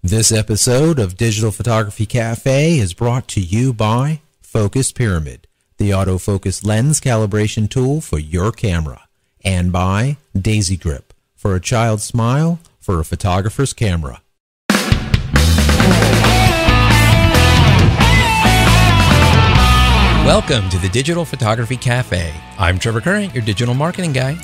This episode of Digital Photography Cafe is brought to you by Focus Pyramid, the autofocus lens calibration tool for your camera, and by Daisy Grip, for a child's smile for a photographer's camera. Welcome to the Digital Photography Cafe. I'm Trevor Current, your digital marketing guy.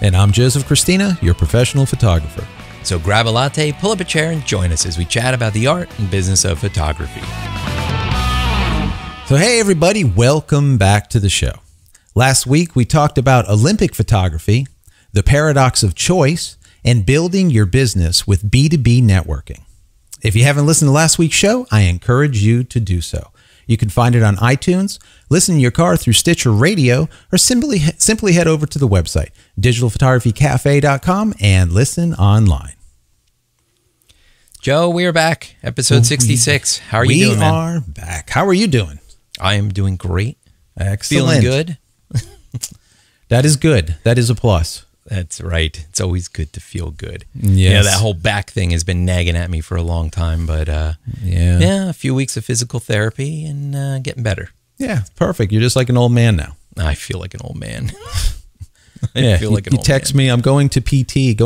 And I'm Joseph Christina, your professional photographer. So grab a latte, pull up a chair, and join us as we chat about the art and business of photography. So hey everybody, welcome back to the show. Last week we talked about Olympic photography, the paradox of choice, and building your business with B2B networking. If you haven't listened to last week's show, I encourage you to do so. You can find it on iTunes, listen in your car through Stitcher Radio, or simply head over to the website, digitalphotographycafe.com, and listen online. Joe, we are back. Episode 66. How are you doing, man? We are back. How are you doing? I am doing great. Excellent. Feeling good. That is good. That is a plus. That's right. It's always good to feel good. Yes. Yeah, that whole back thing has been nagging at me for a long time, but yeah, a few weeks of physical therapy and getting better. Yeah, perfect. You're just like an old man now. I feel like an old man. I feel like an old man. You text me, I'm going to PT.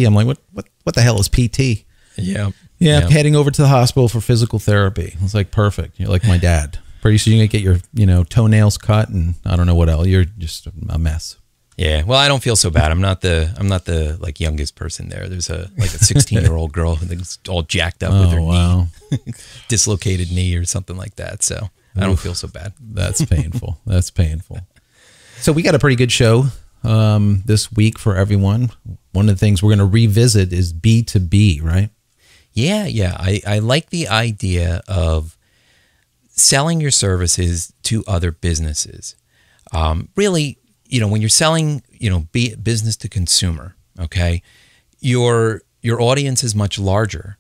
I'm like, what the hell is PT? Yeah. Yeah, heading over to the hospital for physical therapy. It's like, perfect. You're like my dad. Pretty soon you're going to get your, toenails cut and I don't know what else. You're just a mess. Yeah, well, I don't feel so bad. I'm not the like youngest person there. There's a 16-year-old girl who's all jacked up with her knee, dislocated knee or something like that. So I don't feel so bad. That's painful. That's painful. So we got a pretty good show this week for everyone. One of the things we're going to revisit is B2B, right? Yeah. I like the idea of selling your services to other businesses. Really, when you're selling, business to consumer, okay, your audience is much larger,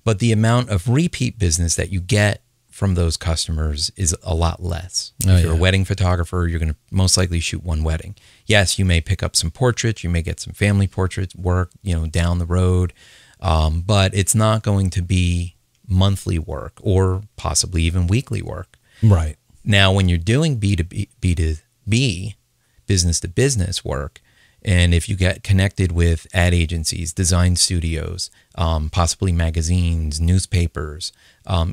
but the amount of repeat business that you get from those customers is a lot less. If you're a wedding photographer, you're going to most likely shoot one wedding. Yes, you may pick up some portraits, you may get some family portrait work, down the road, but it's not going to be monthly work or possibly even weekly work. Right. Now, when you're doing B2B, business to business work, and if you get connected with ad agencies, design studios, possibly magazines, newspapers,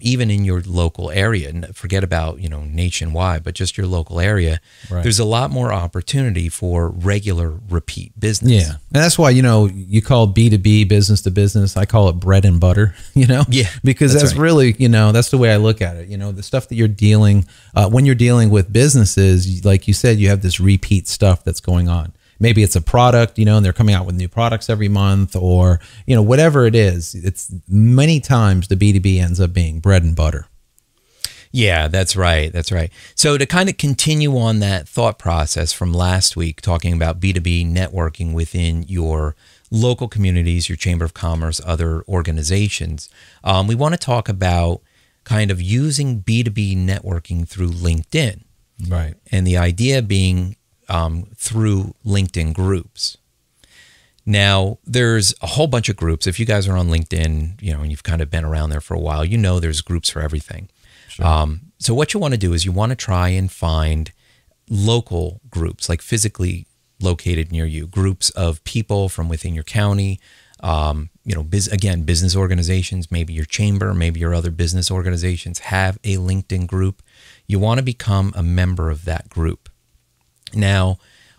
even in your local area, and forget about nationwide, but just your local area, there's a lot more opportunity for regular repeat business. Yeah, and that's why you call B2B business to business. I call it bread and butter. Yeah, because that's really that's the way I look at it. The stuff that you're dealing when you're dealing with businesses, like you said, you have this repeat stuff that's going on. Maybe it's a product, and they're coming out with new products every month, or, whatever it is. It's many times the B2B ends up being bread and butter. Yeah, that's right. That's right. So to kind of continue on that thought process from last week, talking about B2B networking within your local communities, your Chamber of Commerce, other organizations, we want to talk about kind of using B2B networking through LinkedIn. Right. And the idea being through LinkedIn groups. Now, there's a whole bunch of groups. If you guys are on LinkedIn, and you've kind of been around there for a while, there's groups for everything. Sure. So what you want to do is you want to try and find local groups, like physically located near you, groups of people from within your county, business organizations, maybe your chamber, maybe your other business organizations have a LinkedIn group. You want to become a member of that group. Now,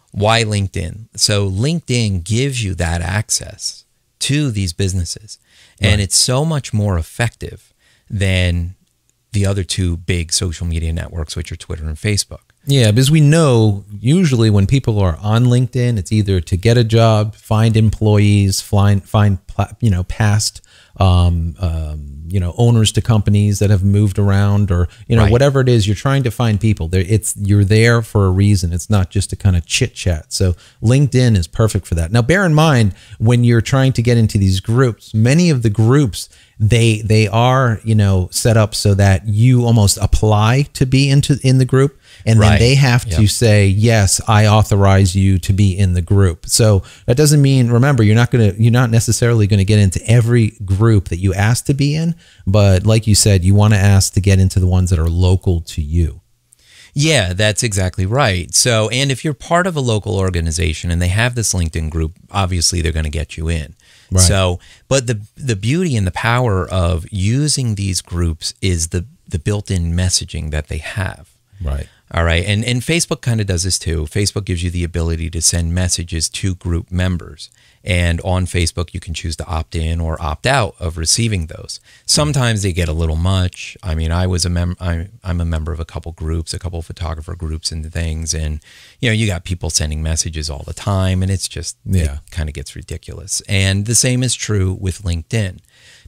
why LinkedIn? So LinkedIn gives you that access to these businesses, and it's so much more effective than the other two big social media networks, which are Twitter and Facebook. Yeah, because we know usually when people are on LinkedIn, it's either to get a job, find employees, find past owners to companies that have moved around, or whatever it is, you're trying to find people. You're there for a reason. It's not just to kind of chit chat. So LinkedIn is perfect for that. Now, bear in mind when you're trying to get into these groups, many of the groups they are set up so that you almost apply to be in the group. And then they have to say, yes, I authorize you to be in the group. So that doesn't mean, remember, you're not necessarily going to get into every group that you ask to be in. But like you said, you want to ask to get into the ones that are local to you. Yeah, that's exactly right. So, and if you're part of a local organization and they have this LinkedIn group, obviously they're going to get you in. Right. So, but the beauty and the power of using these groups is the built-in messaging that they have. Right. All right. And Facebook kind of does this too. Facebook gives you the ability to send messages to group members. And on Facebook, you can choose to opt in or opt out of receiving those. Sometimes they get a little much. I mean, I'm a member of a couple groups, a couple photographer groups and things. And, you know, you got people sending messages all the time and it's just, it kind of gets ridiculous. And the same is true with LinkedIn.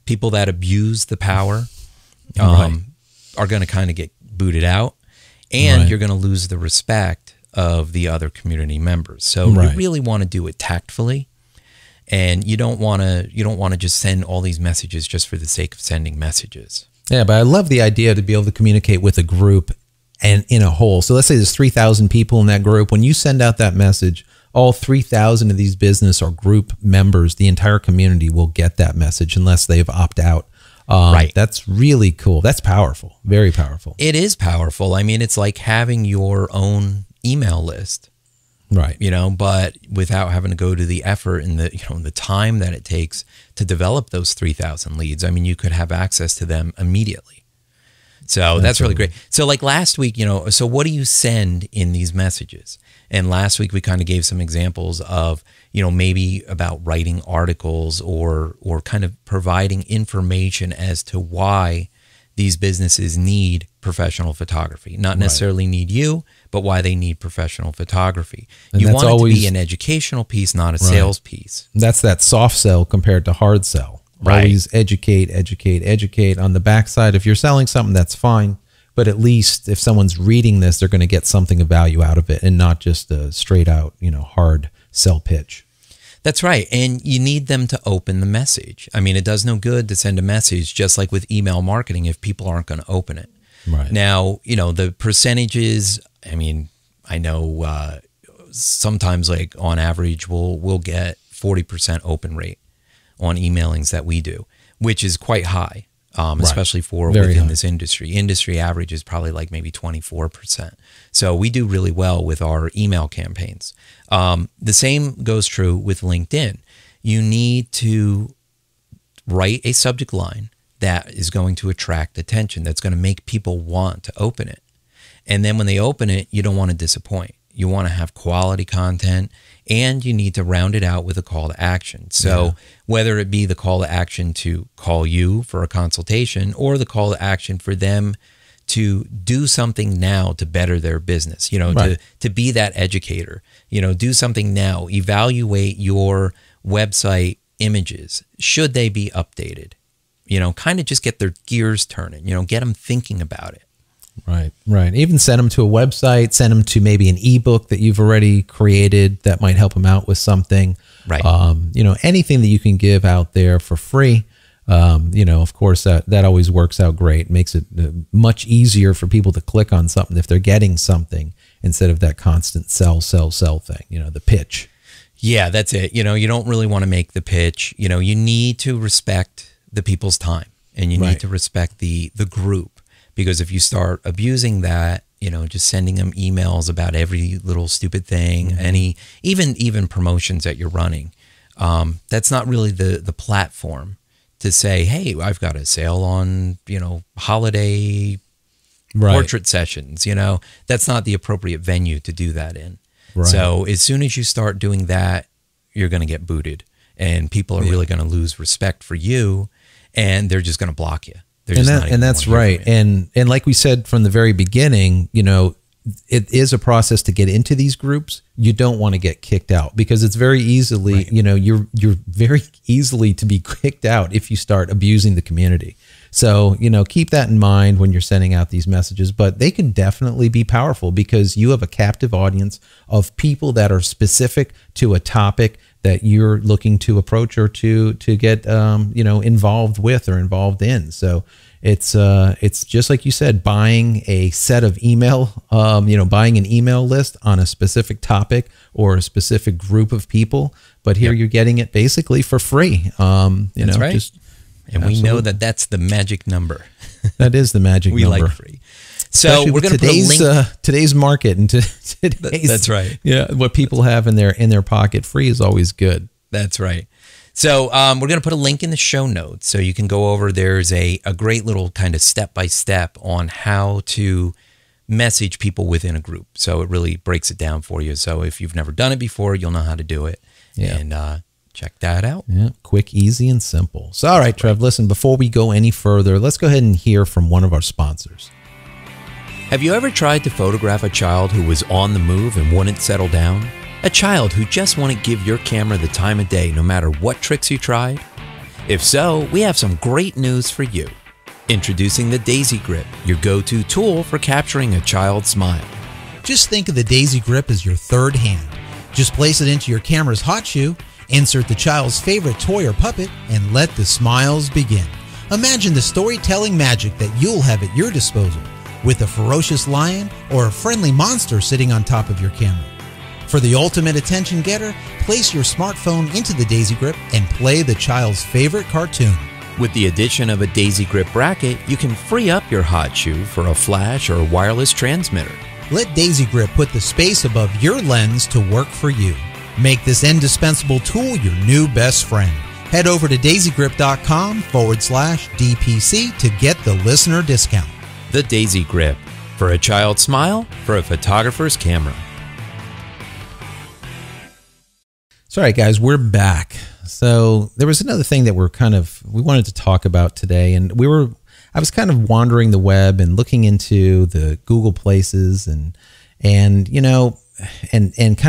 People that abuse the power are going to kind of get booted out. And you're going to lose the respect of the other community members. So you really want to do it tactfully. And you don't want to just send all these messages just for the sake of sending messages. Yeah, but I love the idea to be able to communicate with a group and in a whole. So let's say there's 3,000 people in that group. When you send out that message, all 3,000 of these business or group members, the entire community will get that message unless they've opted out. That's really cool. That's powerful. Very powerful. It is powerful. I mean, it's like having your own email list. Right. You know, but without having to go to the effort and the time that it takes to develop those 3,000 leads. I mean, you could have access to them immediately. So that's really great. So like last week, so what do you send in these messages? And last week we kind of gave some examples of, maybe about writing articles or kind of providing information as to why these businesses need professional photography. Not necessarily need you, but why they need professional photography. And you want it to be an educational piece, not a sales piece. That's that soft sell compared to hard sell. Always educate, educate, educate. On the backside, if you're selling something, that's fine. But at least if someone's reading this, they're going to get something of value out of it and not just a straight out, hard sell pitch. That's right. And you need them to open the message. I mean, it does no good to send a message just like with email marketing if people aren't going to open it. Right. Now, the percentages, I mean, I know sometimes like on average we'll get 40% open rate on emailings that we do, which is quite high, especially for within this industry. Industry average is probably like maybe 24%. So we do really well with our email campaigns. The same goes true with LinkedIn. You need to write a subject line that is going to attract attention, that's going to make people want to open it. And then when they open it, you don't want to disappoint. You want to have quality content, and you need to round it out with a call to action. So whether it be the call to action to call you for a consultation or the call to action for them to do something now to better their business, to be that educator, do something now, evaluate your website images. Should they be updated? Kind of just get their gears turning, get them thinking about it. Right, right. Even send them to a website, send them to maybe an ebook that you've already created that might help them out with something. Right. Anything that you can give out there for free. Of course, that always works out great. Makes it much easier for people to click on something if they're getting something instead of that constant sell thing, the pitch. Yeah, that's it. You don't really want to make the pitch. You need to respect the people's time, and you need to respect the group. Because if you start abusing that, just sending them emails about every little stupid thing, even promotions that you're running, that's not really the platform to say, hey, I've got a sale on, holiday portrait sessions. That's not the appropriate venue to do that in. Right. So as soon as you start doing that, you're going to get booted, and people are really going to lose respect for you, and they're just going to block you. And that's right. And like we said from the very beginning, it is a process to get into these groups. You don't want to get kicked out because it's very easily, you're very easily to be kicked out if you start abusing the community. So, keep that in mind when you're sending out these messages, but they can definitely be powerful because you have a captive audience of people that are specific to a topic that you're looking to approach or to get involved with or involved in. So it's just like you said, buying a set of email, buying an email list on a specific topic or a specific group of people. But here you're getting it basically for free. That's right. And we know that that's the magic number. That is the magic number. We like free. So we're going to put a link. Today's market and today's, that's right. Yeah, what people have in their pocket, free is always good. That's right. So we're going to put a link in the show notes so you can go over. There's a great little kind of step-by-step on how to message people within a group. So it really breaks it down for you. So if you've never done it before, you'll know how to do it. Yeah. And check that out. Yeah, quick, easy, and simple. So, all right, Trev, listen, before we go any further, let's go ahead and hear from one of our sponsors. Have you ever tried to photograph a child who was on the move and wouldn't settle down? A child who just wouldn't give your camera the time of day no matter what tricks you tried? If so, we have some great news for you. Introducing the Daisy Grip, your go-to tool for capturing a child's smile. Just think of the Daisy Grip as your third hand. Just place it into your camera's hot shoe, insert the child's favorite toy or puppet, and let the smiles begin. Imagine the storytelling magic that you'll have at your disposal with a ferocious lion or a friendly monster sitting on top of your camera. For the ultimate attention getter, place your smartphone into the Daisy Grip and play the child's favorite cartoon. With the addition of a Daisy Grip bracket, you can free up your hot shoe for a flash or wireless transmitter. Let Daisy Grip put the space above your lens to work for you. Make this indispensable tool your new best friend. Head over to daisygrip.com/DPC to get the listener discount. The Daisy Grip, for a child's smile, for a photographer's camera. So, all right, guys, we're back. So there was another thing that we wanted to talk about today, and I was kind of wandering the web and looking into the Google Places and kind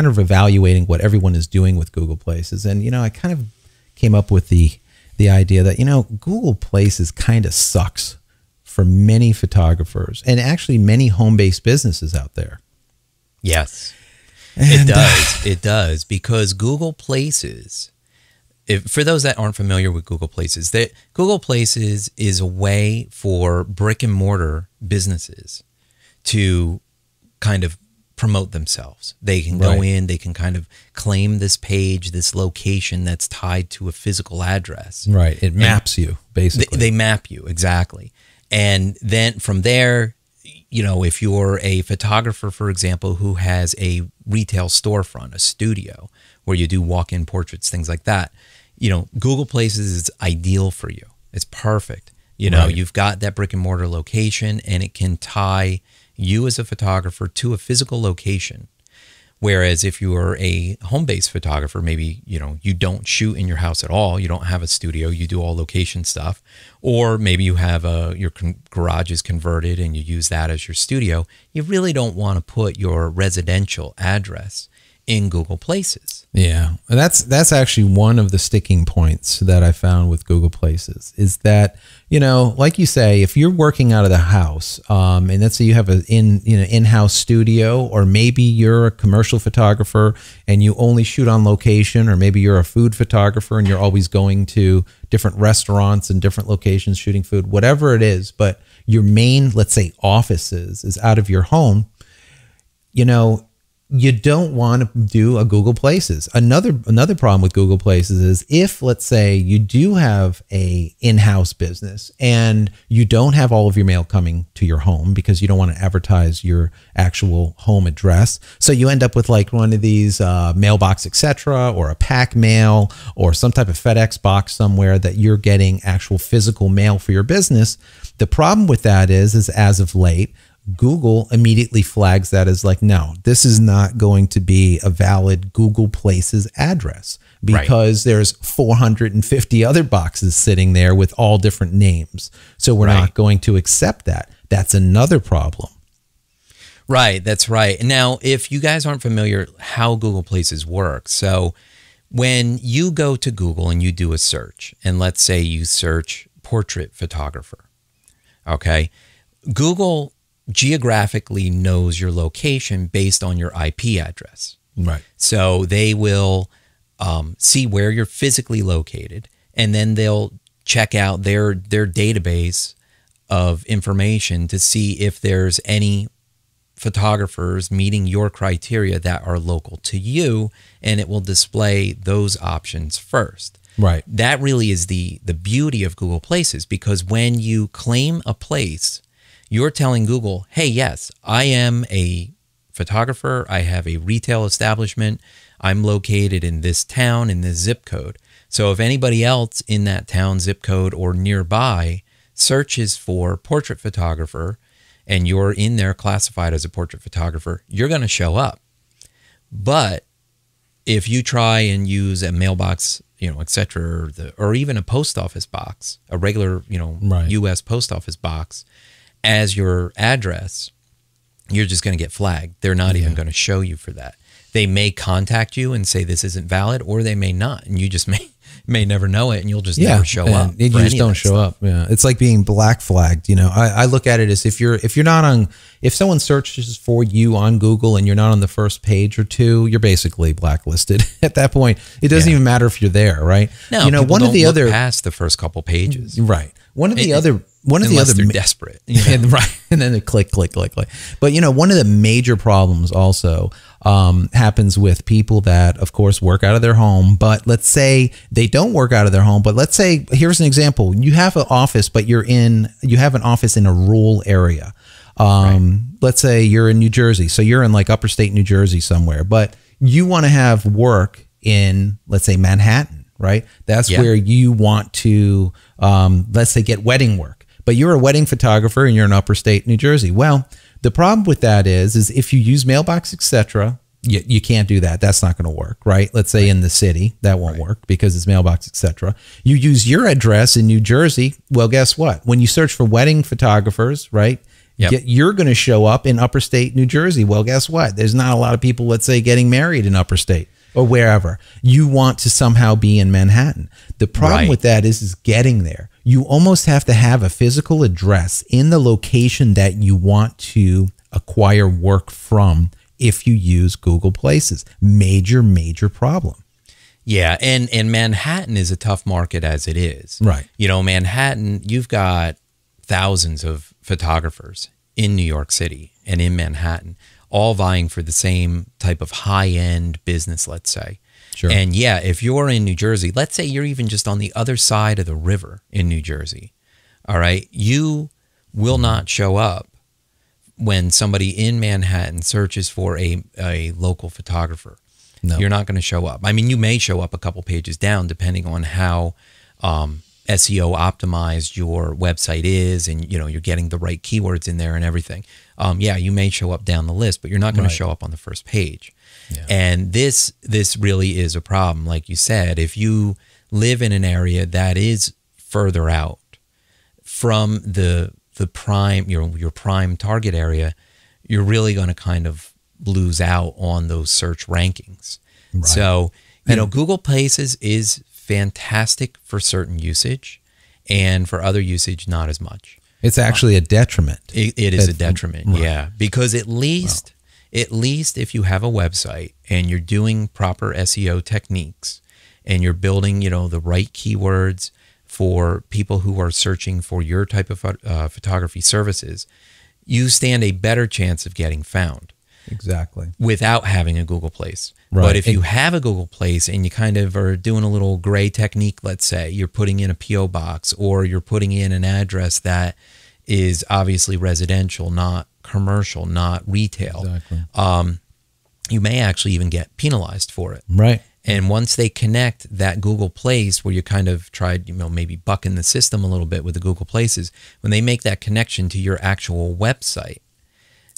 of evaluating what everyone is doing with Google Places. And, I kind of came up with the idea that, Google Places kind of sucks for many photographers and actually many home-based businesses out there. Yes, it does. It does, because Google Places, for those that aren't familiar with Google Places, Google Places is a way for brick and mortar businesses to kind of promote themselves. They can go in, they can kind of claim this page, this location that's tied to a physical address. Right. It maps you, basically. They map you, exactly. And then from there, if you're a photographer, for example, who has a retail storefront, a studio where you do walk-in portraits, things like that, Google Places is ideal for you. It's perfect. You've got that brick and mortar location, and it can tie you as a photographer to a physical location. Whereas if you are a home-based photographer, maybe, you don't shoot in your house at all. You don't have a studio. You do all location stuff. Or maybe you have your garage is converted and you use that as your studio. You really don't want to put your residential address in Google Places. Yeah, and that's actually one of the sticking points that I found with Google Places is that, like you say, if you're working out of the house, and let's say you have an in-house studio, or maybe you're a commercial photographer and you only shoot on location, or maybe you're a food photographer and you're always going to different restaurants and different locations shooting food, whatever it is, but your main, let's say, offices is out of your home, you don't want to do a Google Places. Another problem with Google Places is if, let's say, you do have a in-house business and you don't have all of your mail coming to your home because you don't want to advertise your actual home address. So you end up with like one of these mailbox, etc., or a pack mail or some type of FedEx box somewhere that you're getting actual physical mail for your business. The problem with that is as of late, Google immediately flags that as like, no, this is not going to be a valid Google Places address because there's 450 other boxes sitting there with all different names. So we're not going to accept that. That's another problem. Right, that's right. Now, if you guys aren't familiar how Google Places works, so when you go to Google and you do a search, and let's say you search portrait photographer, okay, Google geographically knows your location based on your IP address. Right. So they will see where you're physically located, and then they'll check out their database of information to see if there's any photographers meeting your criteria that are local to you, and it will display those options first. Right. That really is the beauty of Google Places, because when you claim a place, you're telling Google, hey, yes, I am a photographer. I have a retail establishment. I'm located in this town, in this zip code. So if anybody else in that town, zip code, or nearby searches for portrait photographer, and you're in there classified as a portrait photographer, you're going to show up. But if you try and use a mailbox, et cetera, or even a post office box, a regular, Right. U.S. post office box as your address, you're just going to get flagged. They're not even going to show you for that. They may contact you and say this isn't valid, or they may not, and you just may never know it, and you'll just never show up. You just don't show up. Yeah, it's like being black flagged. I look at it as if someone searches for you on Google and you're not on the first page or two, you're basically blacklisted at that point. It doesn't even matter if you're there, right? No, one of the other past the first couple pages, right? Unless they're desperate, right? And then they click. But one of the major problems also happens with people that, of course, work out of their home. But let's say they don't work out of their home. But let's say, here's an example: you have an office, but you have an office in a rural area. Right. Let's say you're in New Jersey, so you're in like upper state New Jersey somewhere, but you want to have work in, let's say, Manhattan, right? That's where you want to, let's say, get wedding work. But you're a wedding photographer and you're in upper state New Jersey. Well, the problem with that is if you use mailbox, etc., you can't do that. That's not going to work, right? Let's say in the city, that won't work because it's mailbox, etc. You use your address in New Jersey. Well, guess what? When you search for wedding photographers, right? Yep. You're going to show up in upper state New Jersey. Well, guess what? There's not a lot of people, let's say, getting married in upper state or wherever. You want to somehow be in Manhattan. The problem with that is getting there. You almost have to have a physical address in the location that you want to acquire work from if you use Google Places. Major problem. Yeah, and Manhattan is a tough market as it is. Right. Manhattan, you've got thousands of photographers in New York City and in Manhattan, all vying for the same type of high-end business, let's say. Sure. And yeah, if you're in New Jersey, let's say you're even just on the other side of the river in New Jersey, all right, you will not show up when somebody in Manhattan searches for a local photographer. No. You're not going to show up. I mean, you may show up a couple pages down depending on how SEO optimized your website is, and you're getting the right keywords in there and everything. You may show up down the list, but you're not going to show up on the first page. Yeah. And this really is a problem. Like you said, if you live in an area that is further out from the prime, your prime target area, you're really going to kind of lose out on those search rankings. Right. So, Google Places is fantastic for certain usage, and for other usage, not as much. It's actually a detriment. It is a detriment, yeah. Because at least if you have a website and you're doing proper SEO techniques and you're building, the right keywords for people who are searching for your type of photography services, you stand a better chance of getting found. Exactly. Without having a Google Place. Right. But if you have a Google Place and you kind of are doing a little gray technique, let's say, you're putting in a P.O. box or you're putting in an address that is obviously residential, not commercial, not retail, exactly. You may actually even get penalized for it. Right. And once they connect that Google Place, where you kind of tried, maybe bucking the system a little bit with the Google Places, when they make that connection to your actual website,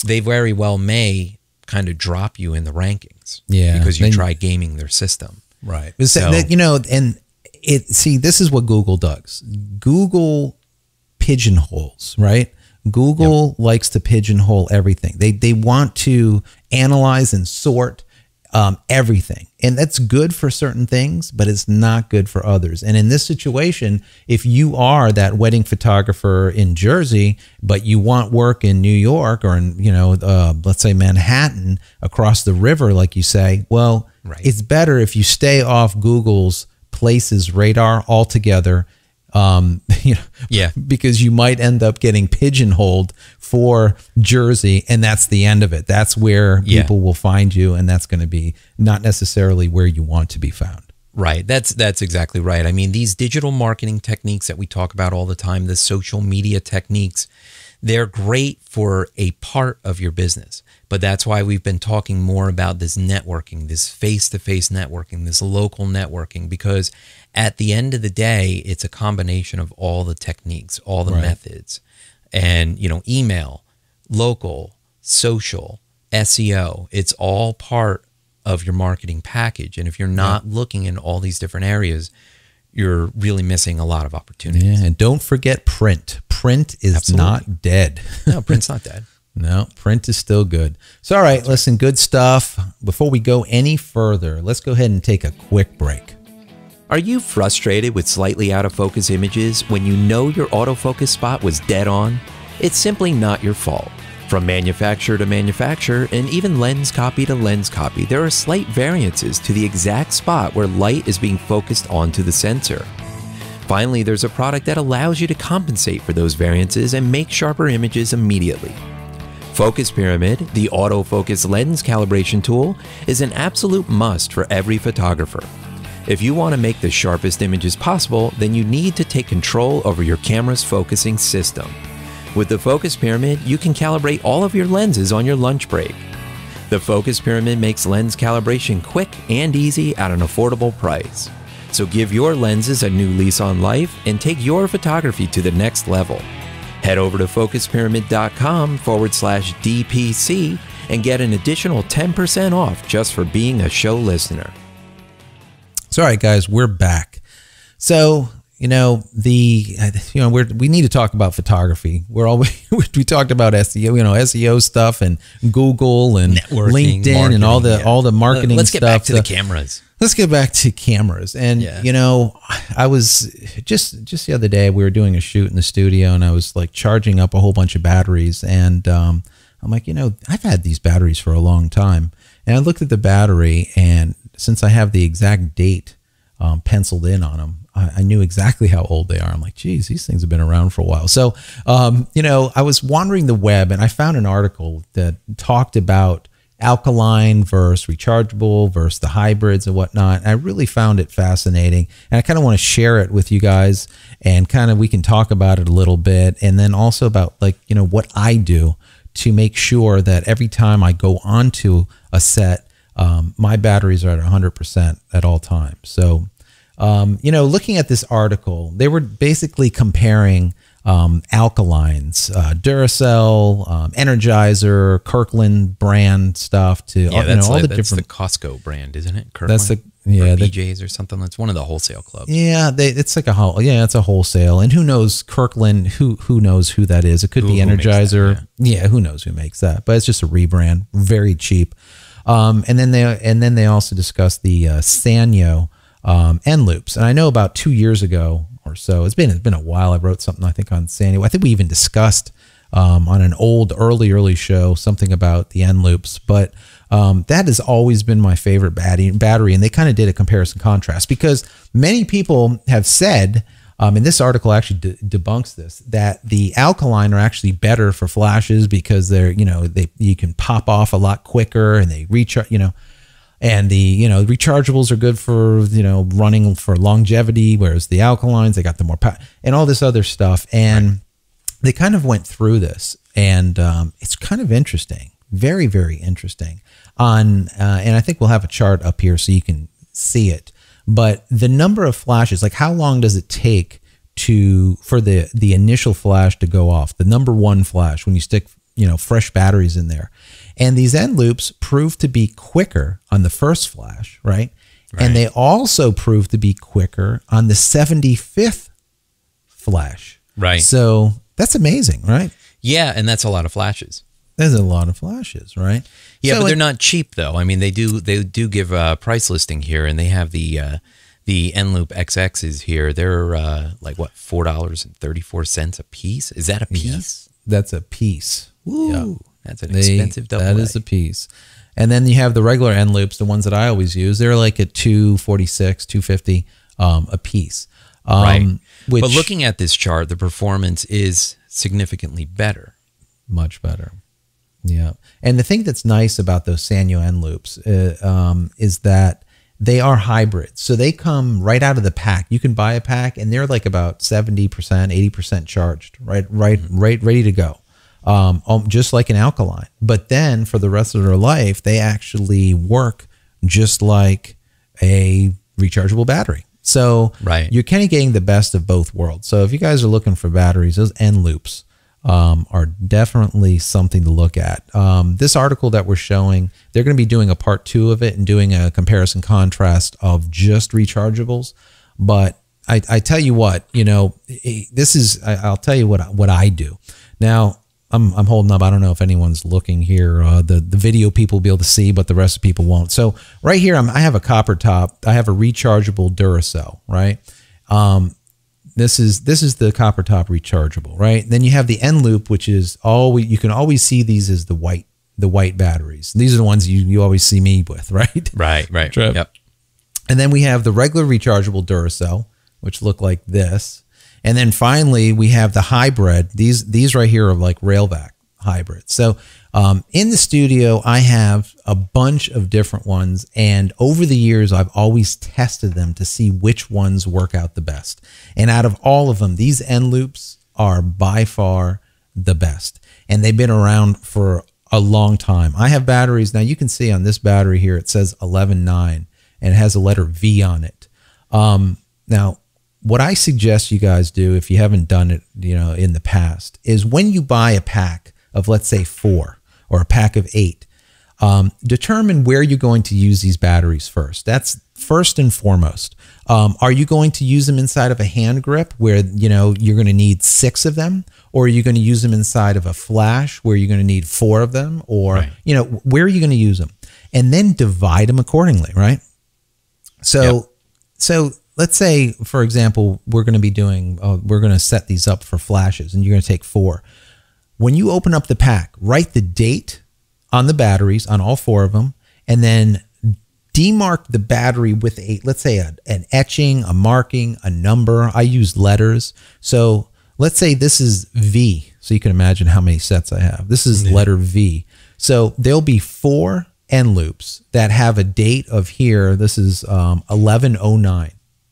they very well may kind of drop you in the rankings, because you try gaming their system, right? So, and this is what Google does. Google pigeonholes, right? Google likes to pigeonhole everything. They want to analyze and sort everything, and that's good for certain things, but it's not good for others. And in this situation, if you are that wedding photographer in Jersey, but you want work in New York or in let's say Manhattan, across the river, like you say, well, Right. It's better if you stay off Google's Places radar altogether. Yeah. Because you might end up getting pigeonholed for Jersey, and that's the end of it. That's where people will find you, and that's going to be not necessarily where you want to be found. Right. That's exactly right. I mean, these digital marketing techniques that we talk about all the time, the social media techniques, they're great for a part of your business. But that's why we've been talking more about this networking, this face-to-face networking, this local networking, because at the end of the day, it's a combination of all the techniques, all the methods, and, email, local, social, SEO, it's all part of your marketing package. And if you're not looking in all these different areas, you're really missing a lot of opportunities. Yeah, and don't forget print. Print is not dead. No, print's not dead. No, print is still good. So, all right, listen, good stuff. Before we go any further, let's go ahead and take a quick break. Are you frustrated with slightly out of focus images when you know your autofocus spot was dead on? It's simply not your fault. From manufacturer to manufacturer, and even lens copy to lens copy, there are slight variances to the exact spot where light is being focused onto the sensor. Finally, there's a product that allows you to compensate for those variances and make sharper images immediately. Focus Pyramid, the autofocus lens calibration tool, is an absolute must for every photographer. If you want to make the sharpest images possible, then you need to take control over your camera's focusing system. With the Focus Pyramid, you can calibrate all of your lenses on your lunch break. The Focus Pyramid makes lens calibration quick and easy at an affordable price. So give your lenses a new lease on life and take your photography to the next level. Head over to focuspyramid.com/DPC and get an additional 10% off just for being a show listener. So, all right, guys, we're back. So, we need to talk about photography. We talked about SEO, SEO stuff and Google and networking, LinkedIn marketing, and all the marketing Let's stuff. get back to the cameras. Let's get back to cameras. And, I was just the other day, we were doing a shoot in the studio and I was like charging up a whole bunch of batteries. And I'm like, I've had these batteries for a long time. And I looked at the battery, and since I have the exact date penciled in on them, I knew exactly how old they are. I'm like, geez, these things have been around for a while. So, I was wandering the web and I found an article that talked about alkaline versus rechargeable versus the hybrids and whatnot. And I really found it fascinating. And I kind of want to share it with you guys, and kind of we can talk about it a little bit. And then also about what I do to make sure that every time I go onto a set, my batteries are at 100% at all times. So, looking at this article, they were basically comparing alkalines, Duracell, Energizer, Kirkland brand stuff to all the different. That's the Costco brand, isn't it? Kirkland? That's the BJ's or something. That's one of the wholesale clubs. Yeah, it's like it's a wholesale, and who knows Kirkland? Who knows who that is? It could be Energizer. Yeah, who knows who makes that? But it's just a rebrand, very cheap. And then they also discussed the Sanyo end loops, and I know about 2 years ago or so, it's been a while. I wrote something I think on Sanyo. I think we even discussed on an early show something about the end loops, but that has always been my favorite battery, and they kind of did a comparison contrast, because many people have said, and this article actually debunks this, that the alkaline are actually better for flashes because they're you can pop off a lot quicker and they recharge, and the rechargeables are good for running for longevity, whereas the alkalines, they got the more power and all this other stuff. And they kind of went through this, and it's kind of interesting, very, very interesting. And I think we'll have a chart up here so you can see it. But the number of flashes, like how long does it take for the initial flash to go off, the number one flash when you stick fresh batteries in there. And these end loops prove to be quicker on the first flash, right? And they also prove to be quicker on the 75th flash. Right. So that's amazing, right? Yeah, and that's a lot of flashes. There's a lot of flashes, right? Yeah, so but they're not cheap though. I mean, they do give a price listing here, and they have the Enloop XXs here. They're like what, $4.34 a piece? Is that a piece? Yes, that's a piece. Woo. Yeah. That's an expensive double That is a piece. And then you have the regular end loops, the ones that I always use. They're like at $246, $250 a piece. Right. But looking at this chart, the performance is significantly better. Much better. Yeah. And the thing that's nice about those Sanyo end loops is that they are hybrids. So they come right out of the pack. You can buy a pack and they're like about 70%, 80% charged, right, ready to go. Just like an alkaline. But then for the rest of their life, they actually work just like a rechargeable battery. So you're kind of getting the best of both worlds. So if you guys are looking for batteries, those end loops are definitely something to look at. This article that we're showing, they're going to be doing a part 2 of it and doing a comparison contrast of just rechargeables. But I tell you what, you know, this is, I'll tell you what I do. Now, I'm holding up. I don't know if anyone's looking here. The video people will be able to see, but the rest of people won't. So right here, I have a copper top. I have a rechargeable Duracell, right? This is the copper top rechargeable, right? Then you have the end loop, which is you can always see these as the white batteries. These are the ones you always see me with, right? Right. Yep. And then we have the regular rechargeable Duracell, which look like this. And then finally, we have the hybrid. These right here are like Railvac hybrids. So in the studio, I have a bunch of different ones. And over the years, I've always tested them to see which ones work out the best. And out of all of them, these end loops are by far the best. And they've been around for a long time. I have batteries. Now, you can see on this battery here, it says 11.9 and it has a letter V on it. Now, what I suggest you guys do, if you haven't done it, you know, in the past, is when you buy a pack of, let's say, 4 or a pack of 8, determine where you're going to use these batteries first. That's first and foremost. Are you going to use them inside of a hand grip where, you know, you're going to need 6 of them? Or are you going to use them inside of a flash where you're going to need 4 of them? Or, you know, where are you going to use them? And then divide them accordingly, right? So let's say, for example, we're going to set these up for flashes and you're going to take 4. When you open up the pack, write the date on the batteries, on all 4 of them, and then demark the battery with let's say an etching, a marking, a number. I use letters. So let's say this is V. So you can imagine how many sets I have. This is letter V. So there'll be 4 end loops that have a date of here. This is 1109.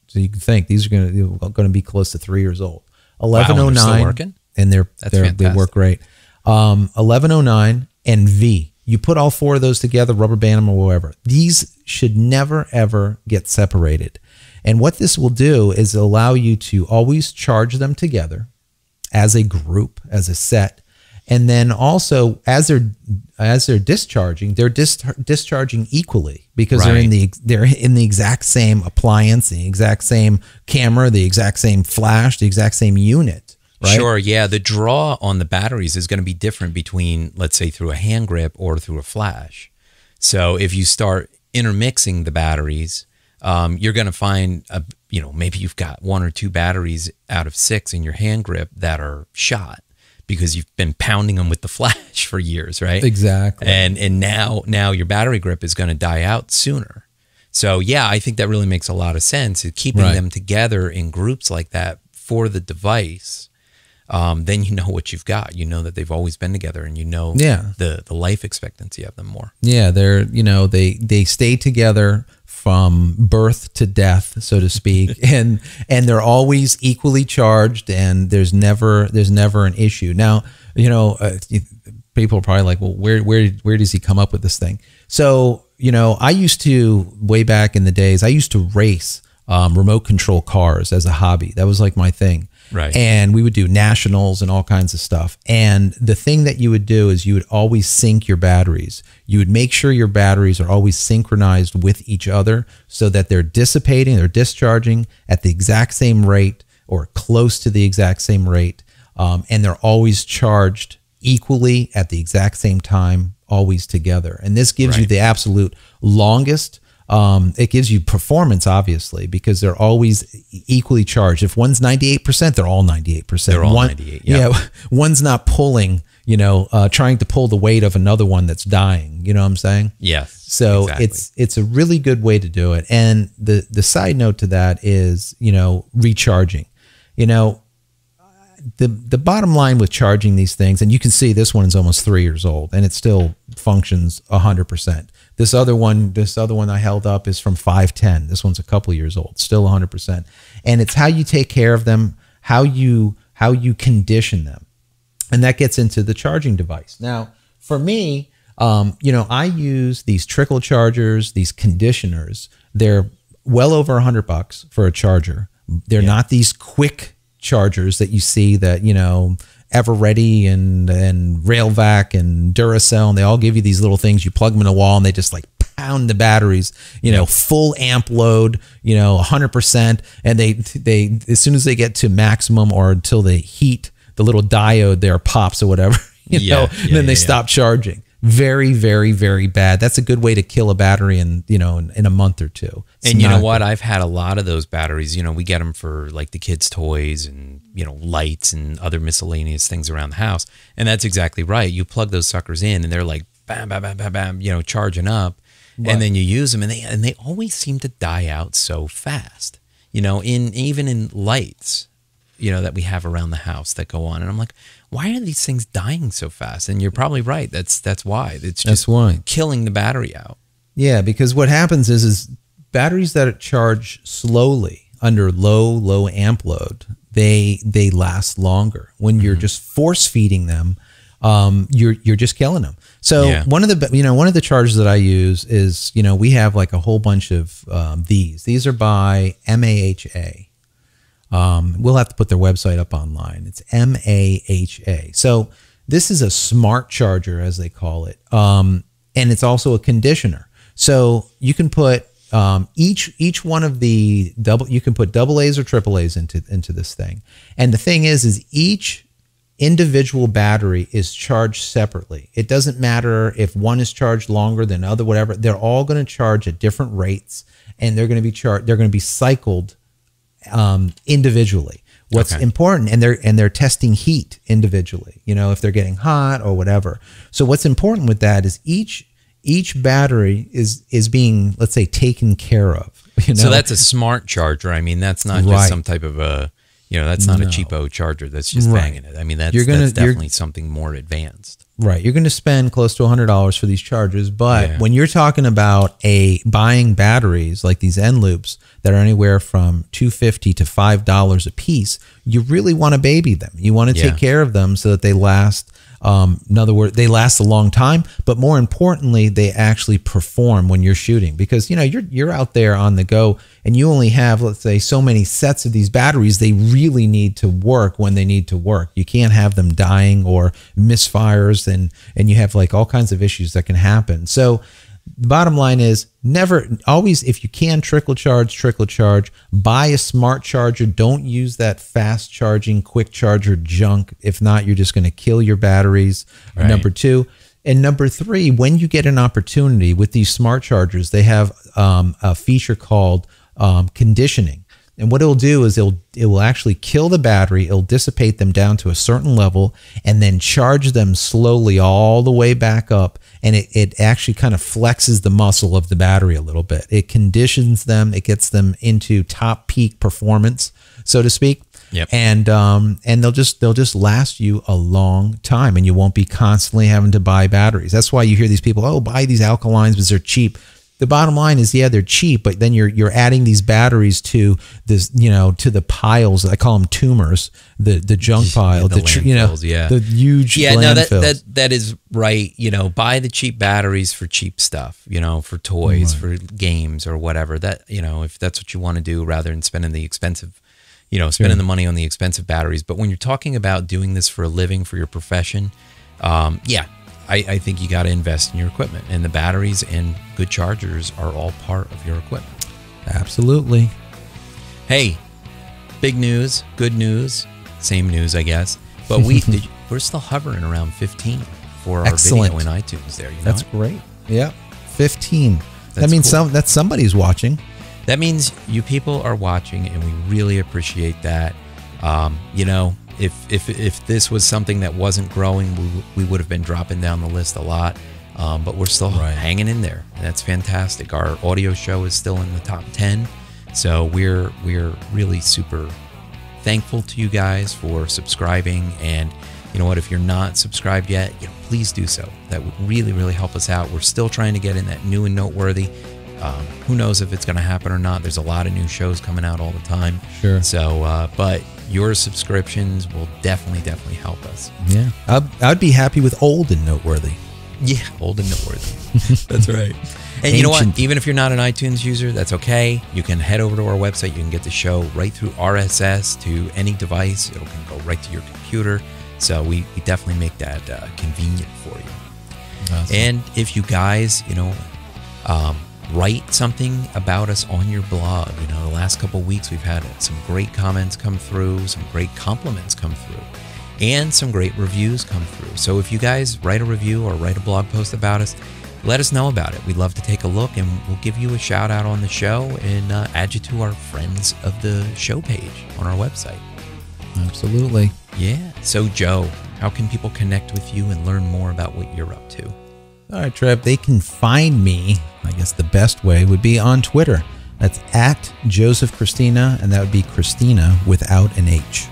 So you can think these are going to be close to 3 years old. 1109, wow, still working? And they work great. 1109 and V. You put all 4 of those together, rubber band them or whatever. These should never ever get separated. And what this will do is allow you to always charge them together as a group, as a set. And then also as they're discharging, they're discharging equally because they're in the exact same appliance, the exact same camera, the exact same flash, the exact same unit. Right? Sure, yeah. The draw on the batteries is going to be different between, let's say, through a hand grip or through a flash. So if you start intermixing the batteries, you're going to find, maybe you've got 1 or 2 batteries out of 6 in your hand grip that are shot because you've been pounding them with the flash for years, right? Exactly. And now your battery grip is going to die out sooner. So yeah, I think that really makes a lot of sense. Keeping them together in groups like that for the device. Then you know what you've got. You know that they've always been together, and you know the life expectancy of them more. Yeah, they stay together from birth to death, so to speak, and they're always equally charged, and there's never an issue. Now, people are probably like, well, where does he come up with this thing? So, I used to, way back in the days, I used to race remote control cars as a hobby. That was like my thing. Right. And we would do nationals and all kinds of stuff. And the thing that you would do is you would always sync your batteries. You would make sure your batteries are always synchronized with each other so that they're discharging at the exact same rate or close to the exact same rate. And they're always charged equally at the exact same time, always together. And this gives you the absolute longest. It gives you performance, obviously, because they're always equally charged. If one's 98%, they're all 98%. They're all 98. Yeah, one's not pulling, trying to pull the weight of another one that's dying. You know what I'm saying? Yes. So exactly. it's a really good way to do it. And the side note to that is, recharging. The bottom line with charging these things, and you can see this one's almost 3 years old and it still functions 100%. This other one I held up is from 510. This one's a couple years old, still 100%. And it's how you take care of them, how you condition them. And that gets into the charging device. Now, for me, I use these trickle chargers, these conditioners. They're well over $100 for a charger. They're not these quick chargers that you see that, Everready and Railvac and Duracell, and they all give you these little things. You plug them in a wall and they just like pound the batteries, full amp load, 100%. And they as soon as they get to maximum or until they heat, the little diode there pops or whatever, and then they stop charging. Very, very, very bad. That's a good way to kill a battery in a month or two. And you know what? I've had a lot of those batteries. We get them for like the kids' toys and, lights and other miscellaneous things around the house. And that's exactly right. You plug those suckers in and they're like, bam, bam, bam, bam, bam, charging up. Right. And then you use them and they always seem to die out so fast, even in lights, that we have around the house that go on. And I'm like, why are these things dying so fast? And you're probably right. That's why. It's just killing the battery out. Yeah, because what happens is batteries that charge slowly under low amp load, they last longer. When you're just force feeding them, you're just killing them. So one of the chargers that I use is, we have like a whole bunch of these. These are by MAHA. We'll have to put their website up online. It's MAHA. So this is a smart charger, as they call it. And it's also a conditioner. So you can put each one of the you can put AA's or AAA's into this thing. And the thing is each individual battery is charged separately. It doesn't matter if one is charged longer than other, whatever. They're all going to charge at different rates, and they're going to be cycled individually. What's important, and they're testing heat individually, if they're getting hot or whatever. So what's important with that is each battery is being, let's say, taken care of. So that's a smart charger. I mean, that's not just some type of a, that's not a cheapo charger that's just banging it. I mean, that's definitely something more advanced. Right. You're going to spend close to $100 for these chargers. But when you're talking about buying batteries like these end loops that are anywhere from $250 to $5 a piece, you really want to baby them. You want to take care of them so that they last. In other words, they last a long time, but more importantly, they actually perform when you're shooting, because you're out there on the go and you only have, let's say, so many sets of these batteries. They really need to work when they need to work. You can't have them dying or misfires, and you have like all kinds of issues that can happen. So the bottom line is always, if you can, trickle charge, buy a smart charger. Don't use that fast charging, quick charger junk. If not, you're just going to kill your batteries. Right. Number two. And number three, when you get an opportunity with these smart chargers, they have a feature called conditioning. And what it'll do is it will actually kill the battery. It'll dissipate them down to a certain level and then charge them slowly all the way back up. And it actually kind of flexes the muscle of the battery a little bit. It conditions them. It gets them into top peak performance, so to speak. Yep. And they'll just last you a long time, and you won't be constantly having to buy batteries. That's why you hear these people, buy these alkalines because they're cheap. The bottom line is, they're cheap, but then you're adding these batteries to this, to the piles. I call them tumors, the junk pile, the landfills, the huge landfills. That is right. Buy the cheap batteries for cheap stuff, for toys, for games or whatever. That, if that's what you want to do, rather than spending the expensive, the money on the expensive batteries. But when you're talking about doing this for a living, for your profession, I think you got to invest in your equipment, and the batteries and good chargers are all part of your equipment. Absolutely. Hey, big news, good news, same news, I guess. But we're still hovering around 15 for our video in iTunes there. That's great. Yeah, 15. That means cool. That somebody's watching. That means you people are watching, and we really appreciate that. if this was something that wasn't growing, we would have been dropping down the list a lot. But we're still hanging in there. That's fantastic. Our audio show is still in the top 10. So we're really super thankful to you guys for subscribing. And you know what, if you're not subscribed yet, please do so. That would really, really help us out. We're still trying to get in that new and noteworthy. Who knows if it's going to happen or not. There's a lot of new shows coming out all the time. Sure. So, but your subscriptions will definitely help us. Yeah. I'd be happy with old and noteworthy. Yeah, old and noteworthy. That's right. And you know what? Even if you're not an iTunes user, that's okay. You can head over to our website. You can get the show right through RSS to any device. It can go right to your computer. So we definitely make that convenient for you. Awesome. And if you guys, write something about us on your blog. The last couple of weeks we've had some great comments come through, some great compliments come through, and some great reviews come through. So if you guys write a review or write a blog post about us, let us know about it. We'd love to take a look, and we'll give you a shout out on the show and add you to our Friends of the Show page on our website. Absolutely. Yeah. So Joe, how can people connect with you and learn more about what you're up to? All right, Trev, they can find me, I guess the best way would be on Twitter. That's at Joseph Christina, and that would be Christina without an H.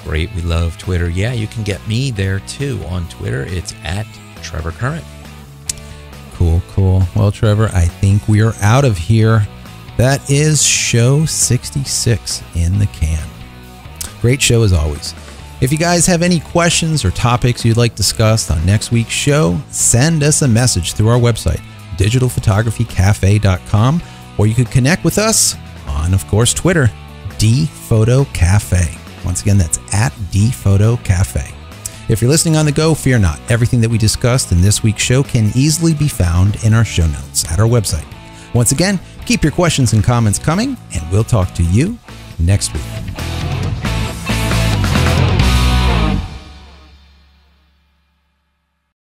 Great. We love Twitter. Yeah, you can get me there too on Twitter. It's at Trevor Current. Cool. Well, Trevor, I think we are out of here. That is show 66 in the can. Great show as always. If you guys have any questions or topics you'd like discussed on next week's show, send us a message through our website, digitalphotographycafe.com, or you could connect with us on, of course, Twitter, DPhotoCafe. Once again, that's at DPhotoCafe. If you're listening on the go, fear not. Everything that we discussed in this week's show can easily be found in our show notes at our website. Once again, keep your questions and comments coming, and we'll talk to you next week.